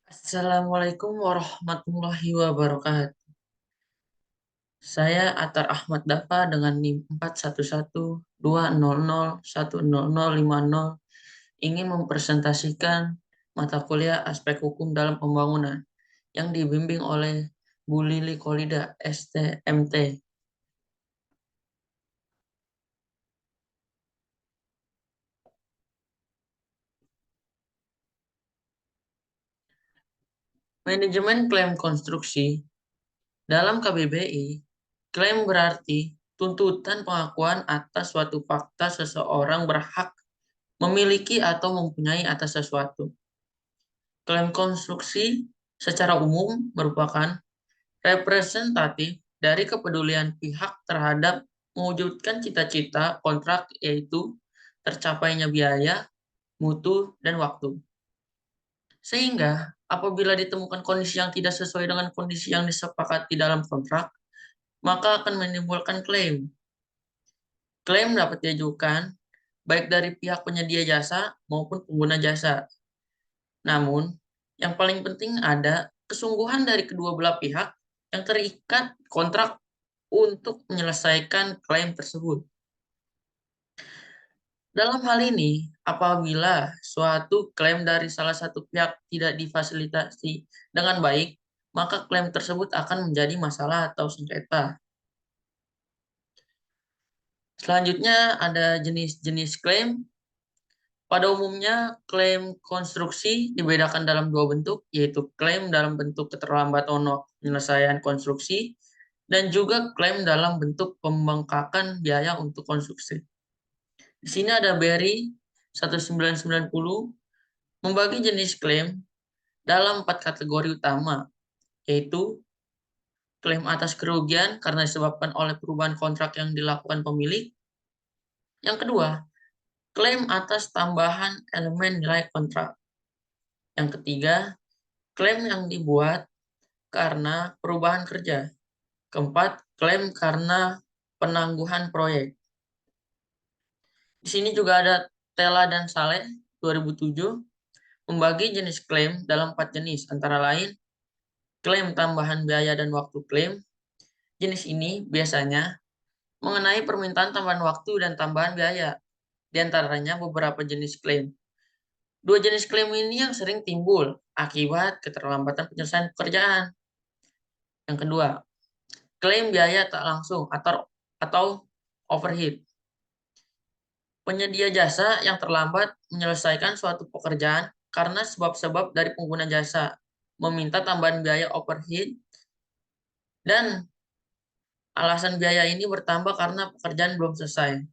Assalamualaikum warahmatullahi wabarakatuh. Saya Atar Ahmad Dafa dengan NIM 41120010050 ingin mempresentasikan mata kuliah aspek hukum dalam pembangunan yang dibimbing oleh Bu Lili Kolida, STMT. Manajemen klaim konstruksi. Dalam KBBI, klaim berarti tuntutan pengakuan atas suatu fakta seseorang berhak memiliki atau mempunyai atas sesuatu. Klaim konstruksi secara umum merupakan representatif dari kepedulian pihak terhadap mewujudkan cita-cita kontrak, yaitu tercapainya biaya, mutu, dan waktu. Sehingga apabila ditemukan kondisi yang tidak sesuai dengan kondisi yang disepakati dalam kontrak, maka akan menimbulkan klaim. Klaim dapat diajukan baik dari pihak penyedia jasa maupun pengguna jasa. Namun, yang paling penting ada kesungguhan dari kedua belah pihak yang terikat kontrak untuk menyelesaikan klaim tersebut. Dalam hal ini, apabila suatu klaim dari salah satu pihak tidak difasilitasi dengan baik, maka klaim tersebut akan menjadi masalah atau sengketa. Selanjutnya ada jenis-jenis klaim. Pada umumnya, klaim konstruksi dibedakan dalam dua bentuk, yaitu klaim dalam bentuk keterlambatan penyelesaian konstruksi dan juga klaim dalam bentuk pembengkakan biaya untuk konstruksi. Di sini ada BRI 1990 membagi jenis klaim dalam 4 kategori utama, yaitu klaim atas kerugian karena disebabkan oleh perubahan kontrak yang dilakukan pemilik. Yang kedua, klaim atas tambahan elemen nilai kontrak. Yang ketiga, klaim yang dibuat karena perubahan kerja. Keempat, klaim karena penangguhan proyek. Di sini juga ada Tela dan Saleh 2007 membagi jenis klaim dalam 4 jenis, antara lain klaim tambahan biaya dan waktu klaim. Jenis ini biasanya mengenai permintaan tambahan waktu dan tambahan biaya, di antaranya beberapa jenis klaim. Dua jenis klaim ini yang sering timbul akibat keterlambatan penyelesaian pekerjaan. Yang kedua, klaim biaya tak langsung atau overhead. Penyedia jasa yang terlambat menyelesaikan suatu pekerjaan karena sebab-sebab dari pengguna jasa meminta tambahan biaya overhead dan alasan biaya ini bertambah karena pekerjaan belum selesai.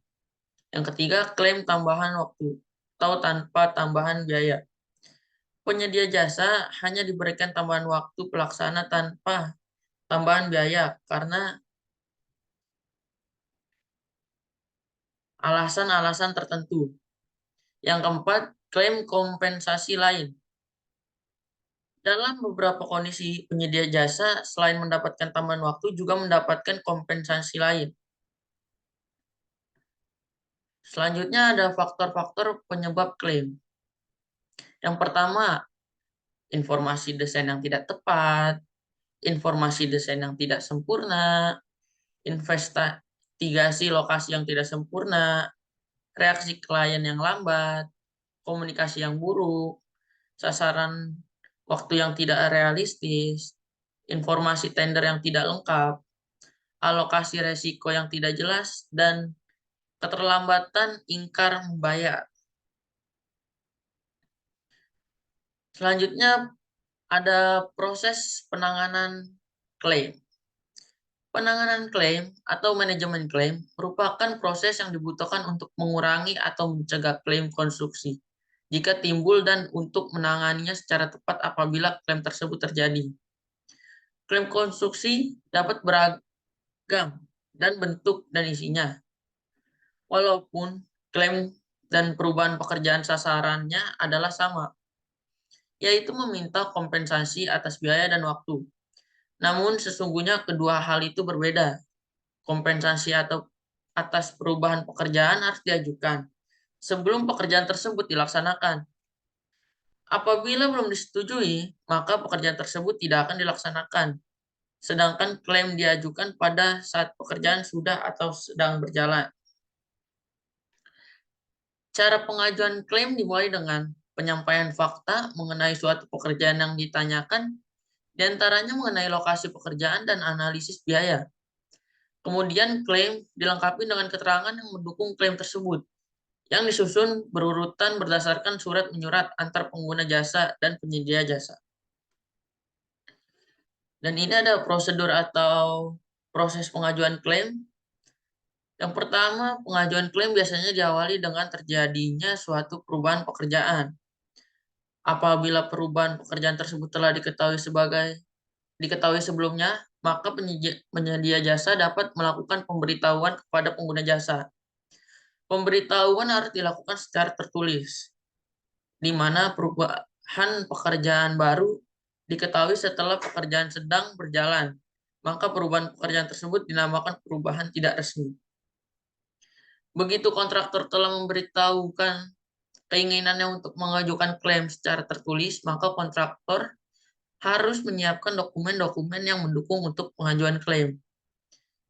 Yang ketiga, klaim tambahan waktu atau tanpa tambahan biaya. Penyedia jasa hanya diberikan tambahan waktu pelaksana tanpa tambahan biaya karena alasan-alasan tertentu. Yang keempat, klaim kompensasi lain. Dalam beberapa kondisi, penyedia jasa selain mendapatkan tambahan waktu juga mendapatkan kompensasi lain. Selanjutnya ada faktor-faktor penyebab klaim. Yang pertama, informasi desain yang tidak tepat, informasi desain yang tidak sempurna, investigasi lokasi yang tidak sempurna, reaksi klien yang lambat, komunikasi yang buruk, sasaran waktu yang tidak realistis, informasi tender yang tidak lengkap, alokasi resiko yang tidak jelas, dan keterlambatan ingkar membayar. Selanjutnya ada proses penanganan klaim. Penanganan klaim atau manajemen klaim merupakan proses yang dibutuhkan untuk mengurangi atau mencegah klaim konstruksi jika timbul dan untuk menanganinya secara tepat apabila klaim tersebut terjadi. Klaim konstruksi dapat beragam dan bentuk dan isinya. Walaupun klaim dan perubahan pekerjaan sasarannya adalah sama, yaitu meminta kompensasi atas biaya dan waktu. Namun sesungguhnya kedua hal itu berbeda. Kompensasi atau atas perubahan pekerjaan harus diajukan sebelum pekerjaan tersebut dilaksanakan. Apabila belum disetujui, maka pekerjaan tersebut tidak akan dilaksanakan. Sedangkan klaim diajukan pada saat pekerjaan sudah atau sedang berjalan. Cara pengajuan klaim dimulai dengan penyampaian fakta mengenai suatu pekerjaan yang ditanyakan, di antaranya mengenai lokasi pekerjaan dan analisis biaya. Kemudian klaim dilengkapi dengan keterangan yang mendukung klaim tersebut, yang disusun berurutan berdasarkan surat menyurat antar pengguna jasa dan penyedia jasa. Dan ini ada prosedur atau proses pengajuan klaim. Yang pertama, pengajuan klaim biasanya diawali dengan terjadinya suatu perubahan pekerjaan. Apabila perubahan pekerjaan tersebut telah diketahui sebelumnya, maka penyedia jasa dapat melakukan pemberitahuan kepada pengguna jasa. Pemberitahuan harus dilakukan secara tertulis, di mana perubahan pekerjaan baru diketahui setelah pekerjaan sedang berjalan. Maka perubahan pekerjaan tersebut dinamakan perubahan tidak resmi. Begitu kontraktor telah memberitahukan keinginannya untuk mengajukan klaim secara tertulis, maka kontraktor harus menyiapkan dokumen-dokumen yang mendukung untuk pengajuan klaim.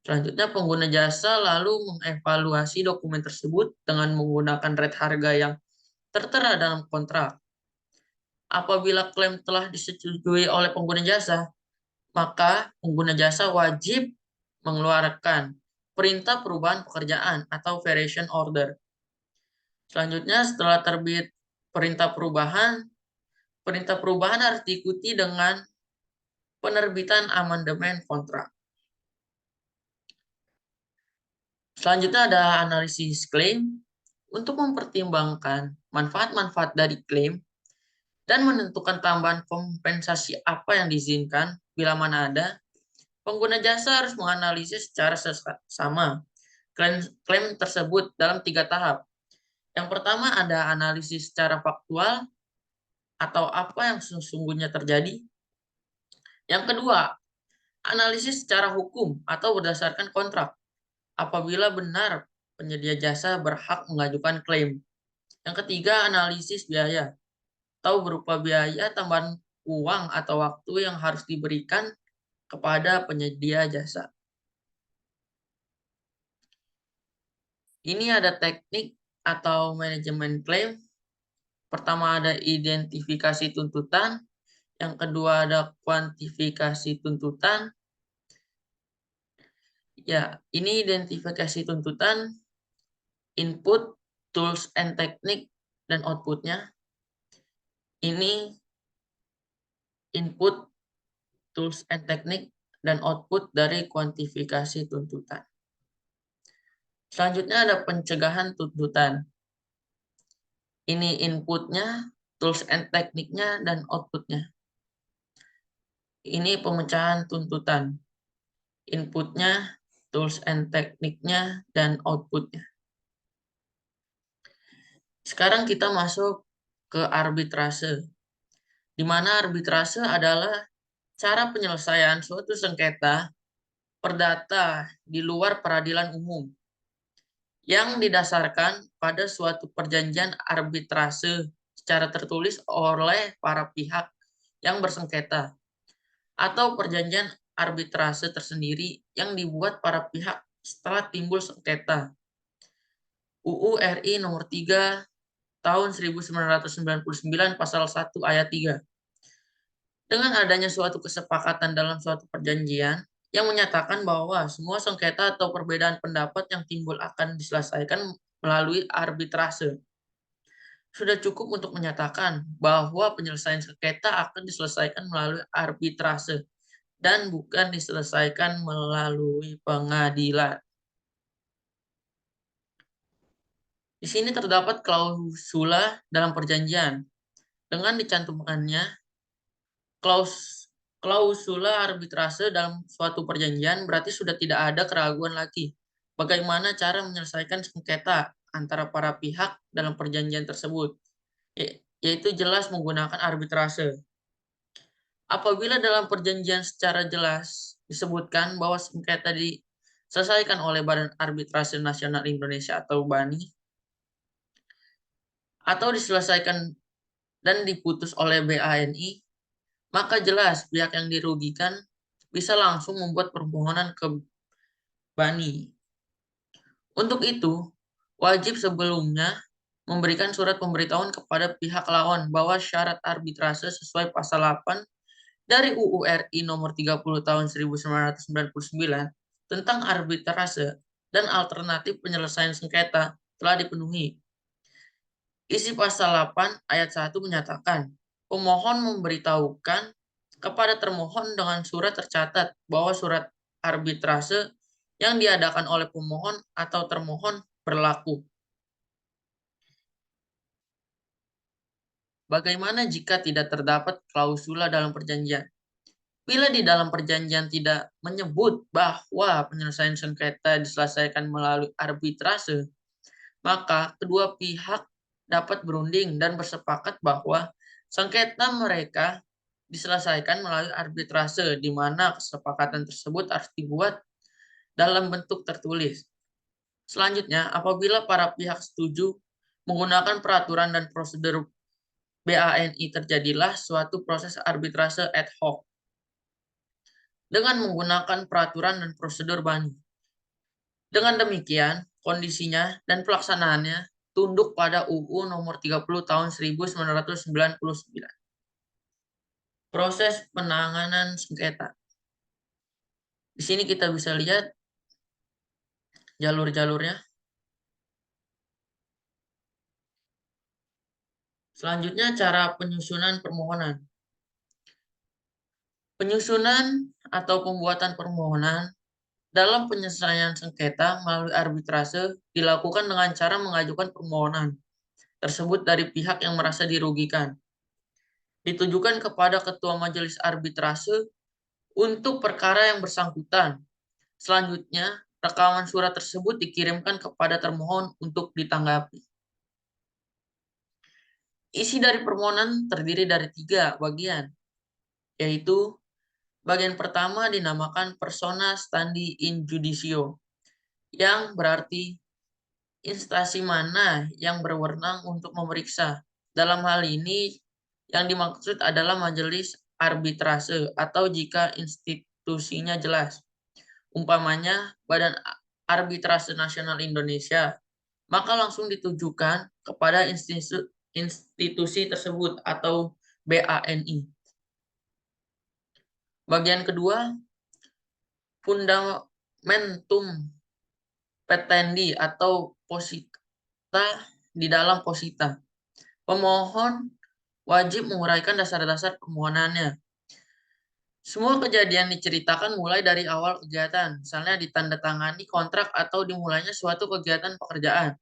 Selanjutnya, pengguna jasa lalu mengevaluasi dokumen tersebut dengan menggunakan rate harga yang tertera dalam kontrak. Apabila klaim telah disetujui oleh pengguna jasa, maka pengguna jasa wajib mengeluarkan perintah perubahan pekerjaan atau variation order. Selanjutnya, setelah terbit perintah perubahan harus diikuti dengan penerbitan amandemen kontrak. Selanjutnya ada analisis klaim untuk mempertimbangkan manfaat-manfaat dari klaim dan menentukan tambahan kompensasi apa yang diizinkan bila mana ada. Pengguna jasa harus menganalisis secara sama klaim tersebut dalam 3 tahap. Yang pertama ada analisis secara faktual atau apa yang sesungguhnya terjadi. Yang kedua, analisis secara hukum atau berdasarkan kontrak. Apabila benar penyedia jasa berhak mengajukan klaim. Yang ketiga, analisis biaya atau berupa biaya tambahan uang atau waktu yang harus diberikan kepada penyedia jasa. Ini ada teknik atau manajemen klaim. Pertama ada identifikasi tuntutan, yang kedua ada kuantifikasi tuntutan. Ya, ini identifikasi tuntutan, input, tools and teknik, dan outputnya. Ini input, tools and teknik, dan output dari kuantifikasi tuntutan. Selanjutnya ada pencegahan tuntutan. Ini inputnya, tools and tekniknya, dan outputnya. Ini pemecahan tuntutan. Inputnya, tools and tekniknya, dan outputnya. Sekarang kita masuk ke arbitrase, di mana arbitrase adalah cara penyelesaian suatu sengketa perdata di luar peradilan umum yang didasarkan pada suatu perjanjian arbitrase secara tertulis oleh para pihak yang bersengketa atau perjanjian arbitrase tersendiri yang dibuat para pihak setelah timbul sengketa. UU RI nomor 3 tahun 1999 pasal 1 ayat 3. Dengan adanya suatu kesepakatan dalam suatu perjanjian yang menyatakan bahwa semua sengketa atau perbedaan pendapat yang timbul akan diselesaikan melalui arbitrase. Sudah cukup untuk menyatakan bahwa penyelesaian sengketa akan diselesaikan melalui arbitrase dan bukan diselesaikan melalui pengadilan. Di sini terdapat klausula dalam perjanjian. Dengan dicantumkannya klausula arbitrase dalam suatu perjanjian berarti sudah tidak ada keraguan lagi bagaimana cara menyelesaikan sengketa antara para pihak dalam perjanjian tersebut, yaitu jelas menggunakan arbitrase. Apabila dalam perjanjian secara jelas disebutkan bahwa sengketa diselesaikan oleh Badan Arbitrase Nasional Indonesia atau BANI, atau diselesaikan dan diputus oleh BANI, maka jelas pihak yang dirugikan bisa langsung membuat permohonan ke BANI. Untuk itu, wajib sebelumnya memberikan surat pemberitahuan kepada pihak lawan bahwa syarat arbitrase sesuai pasal 8 dari UU RI nomor 30 tahun 1999 tentang arbitrase dan alternatif penyelesaian sengketa telah dipenuhi. Isi pasal 8 ayat 1 menyatakan, pemohon memberitahukan kepada termohon dengan surat tercatat bahwa surat arbitrase yang diadakan oleh pemohon atau termohon berlaku. Bagaimana jika tidak terdapat klausula dalam perjanjian? Bila di dalam perjanjian tidak menyebut bahwa penyelesaian sengketa diselesaikan melalui arbitrase, maka kedua pihak dapat berunding dan bersepakat bahwa sengketa mereka diselesaikan melalui arbitrase, di mana kesepakatan tersebut harus dibuat dalam bentuk tertulis. Selanjutnya, apabila para pihak setuju menggunakan peraturan dan prosedur BANI, terjadilah suatu proses arbitrase ad hoc dengan menggunakan peraturan dan prosedur BANI. Dengan demikian, kondisinya dan pelaksanaannya tunduk pada UU nomor 30 tahun 1999. Proses penanganan sengketa. Di sini kita bisa lihat jalur-jalurnya. Selanjutnya, cara penyusunan permohonan. Penyusunan atau pembuatan permohonan dalam penyelesaian sengketa melalui arbitrase dilakukan dengan cara mengajukan permohonan tersebut dari pihak yang merasa dirugikan. Ditujukan kepada ketua majelis arbitrase untuk perkara yang bersangkutan. Selanjutnya, rekaman surat tersebut dikirimkan kepada termohon untuk ditanggapi. Isi dari permohonan terdiri dari 3 bagian, yaitu bagian pertama dinamakan persona standi in judicio, yang berarti instansi mana yang berwenang untuk memeriksa. Dalam hal ini, yang dimaksud adalah majelis arbitrase atau jika institusinya jelas. Umpamanya Badan Arbitrase Nasional Indonesia, maka langsung ditujukan kepada institusi tersebut atau BANI. Bagian kedua, fundamentum petendi atau posita di dalam posita. Pemohon wajib menguraikan dasar-dasar permohonannya. Semua kejadian diceritakan mulai dari awal kegiatan, misalnya ditandatangani kontrak atau dimulainya suatu kegiatan pekerjaan.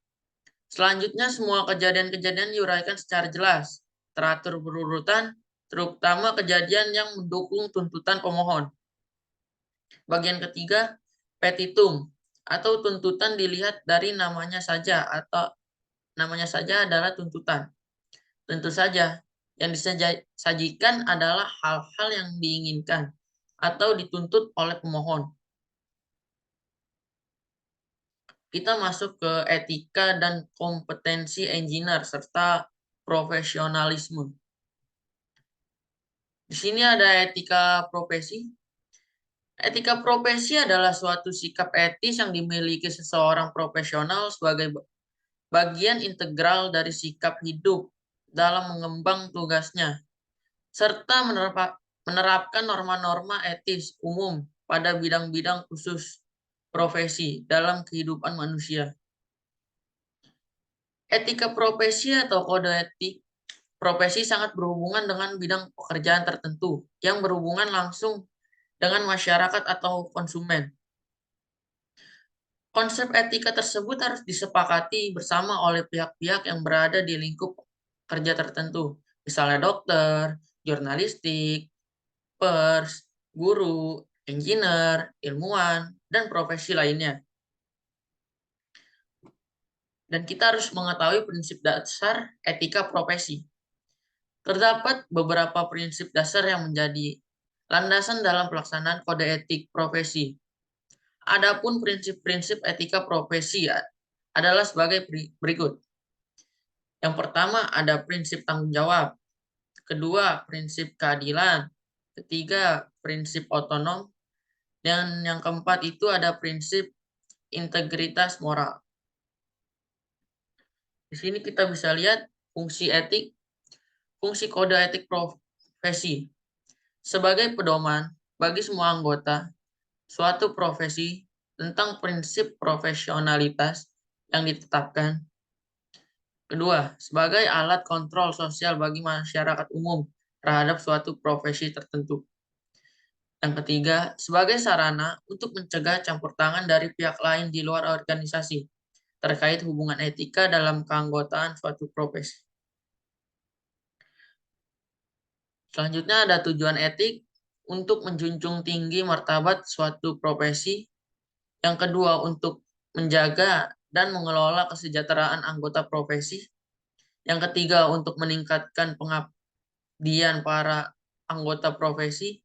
Selanjutnya, semua kejadian-kejadian diuraikan secara jelas, teratur berurutan, terutama kejadian yang mendukung tuntutan pemohon. Bagian ketiga, petitum atau tuntutan dilihat dari namanya saja atau namanya saja adalah tuntutan. Tentu saja, yang disajikan adalah hal-hal yang diinginkan atau dituntut oleh pemohon. Kita masuk ke etika dan kompetensi engineer serta profesionalisme. Di sini ada etika profesi. Etika profesi adalah suatu sikap etis yang dimiliki seseorang profesional sebagai bagian integral dari sikap hidup dalam mengemban tugasnya, serta menerapkan norma-norma etis umum pada bidang-bidang khusus profesi dalam kehidupan manusia. Etika profesi atau kode etik profesi sangat berhubungan dengan bidang pekerjaan tertentu yang berhubungan langsung dengan masyarakat atau konsumen. Konsep etika tersebut harus disepakati bersama oleh pihak-pihak yang berada di lingkup kerja tertentu, misalnya dokter, jurnalistik, pers, guru, engineer, ilmuwan, dan profesi lainnya. Dan kita harus mengetahui prinsip dasar etika profesi. Terdapat beberapa prinsip dasar yang menjadi landasan dalam pelaksanaan kode etik profesi. Adapun prinsip-prinsip etika profesi adalah sebagai berikut. Yang pertama ada prinsip tanggung jawab. Kedua, prinsip keadilan. Ketiga, prinsip otonom. Dan yang keempat itu ada prinsip integritas moral. Di sini kita bisa lihat fungsi etik, fungsi kode etik profesi. Sebagai pedoman bagi semua anggota suatu profesi tentang prinsip profesionalitas yang ditetapkan. Kedua, sebagai alat kontrol sosial bagi masyarakat umum terhadap suatu profesi tertentu. Yang ketiga, sebagai sarana untuk mencegah campur tangan dari pihak lain di luar organisasi terkait hubungan etika dalam keanggotaan suatu profesi. Selanjutnya ada tujuan etik untuk menjunjung tinggi martabat suatu profesi. Yang kedua, untuk menjaga dan mengelola kesejahteraan anggota profesi. Yang ketiga, untuk meningkatkan pengabdian para anggota profesi.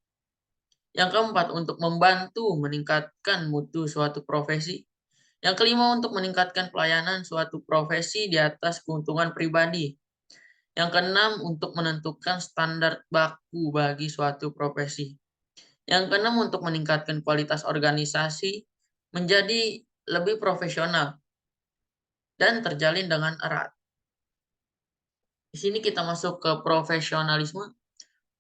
Yang keempat, untuk membantu meningkatkan mutu suatu profesi. Yang kelima, untuk meningkatkan pelayanan suatu profesi di atas keuntungan pribadi. Yang keenam, untuk menentukan standar baku bagi suatu profesi. Yang keenam, untuk meningkatkan kualitas organisasi menjadi lebih profesional dan terjalin dengan erat. Di sini kita masuk ke profesionalisme.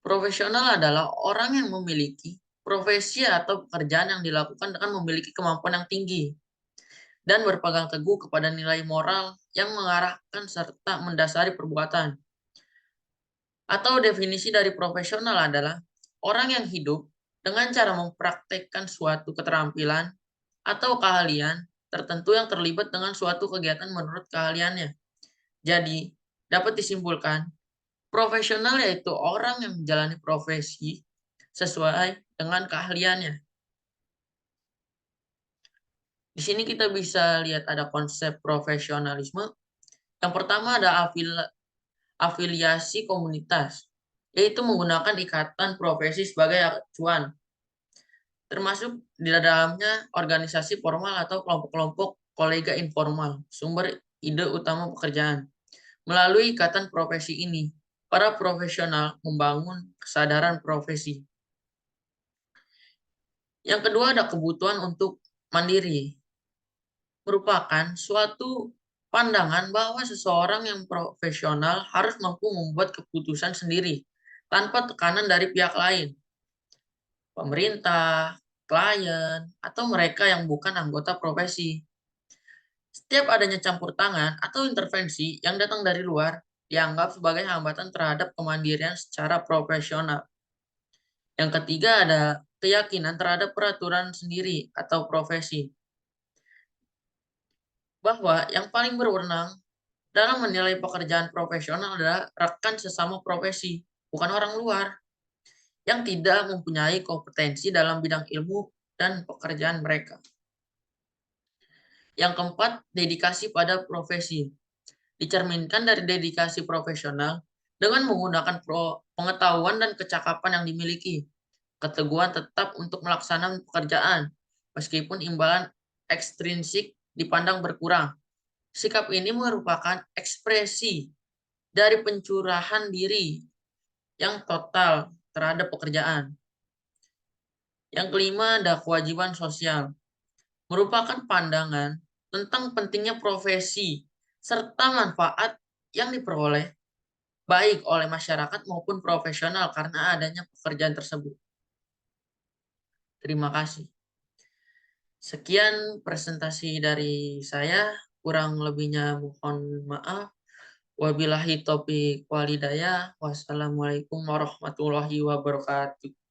Profesional adalah orang yang memiliki profesi atau pekerjaan yang dilakukan dengan memiliki kemampuan yang tinggi dan berpegang teguh kepada nilai moral yang mengarahkan serta mendasari perbuatan. Atau definisi dari profesional adalah orang yang hidup dengan cara mempraktekkan suatu keterampilan atau keahlian tertentu yang terlibat dengan suatu kegiatan menurut keahliannya. Jadi, dapat disimpulkan, profesional yaitu orang yang menjalani profesi sesuai dengan keahliannya. Di sini kita bisa lihat ada konsep profesionalisme. Yang pertama ada afiliasi komunitas, yaitu menggunakan ikatan profesi sebagai acuan, termasuk di dalamnya organisasi formal atau kelompok-kelompok kolega informal, sumber ide utama pekerjaan. Melalui ikatan profesi ini, para profesional membangun kesadaran profesi. Yang kedua ada kebutuhan untuk mandiri, merupakan suatu pandangan bahwa seseorang yang profesional harus mampu membuat keputusan sendiri tanpa tekanan dari pihak lain, pemerintah, klien, atau mereka yang bukan anggota profesi. Setiap adanya campur tangan atau intervensi yang datang dari luar dianggap sebagai hambatan terhadap kemandirian secara profesional. Yang ketiga ada keyakinan terhadap peraturan sendiri atau profesi, bahwa yang paling berwenang dalam menilai pekerjaan profesional adalah rekan sesama profesi, bukan orang luar yang tidak mempunyai kompetensi dalam bidang ilmu dan pekerjaan mereka. Yang keempat, dedikasi pada profesi. Dicerminkan dari dedikasi profesional dengan menggunakan pengetahuan dan kecakapan yang dimiliki, keteguhan tetap untuk melaksanakan pekerjaan, meskipun imbalan ekstrinsik dipandang berkurang. Sikap ini merupakan ekspresi dari pencurahan diri yang total terhadap pekerjaan. Yang kelima ada kewajiban sosial, merupakan pandangan tentang pentingnya profesi serta manfaat yang diperoleh baik oleh masyarakat maupun profesional karena adanya pekerjaan tersebut. Terima kasih. Sekian presentasi dari saya, kurang lebihnya mohon maaf. Wabillahi taufiq walhidayah. Wassalamualaikum warahmatullahi wabarakatuh.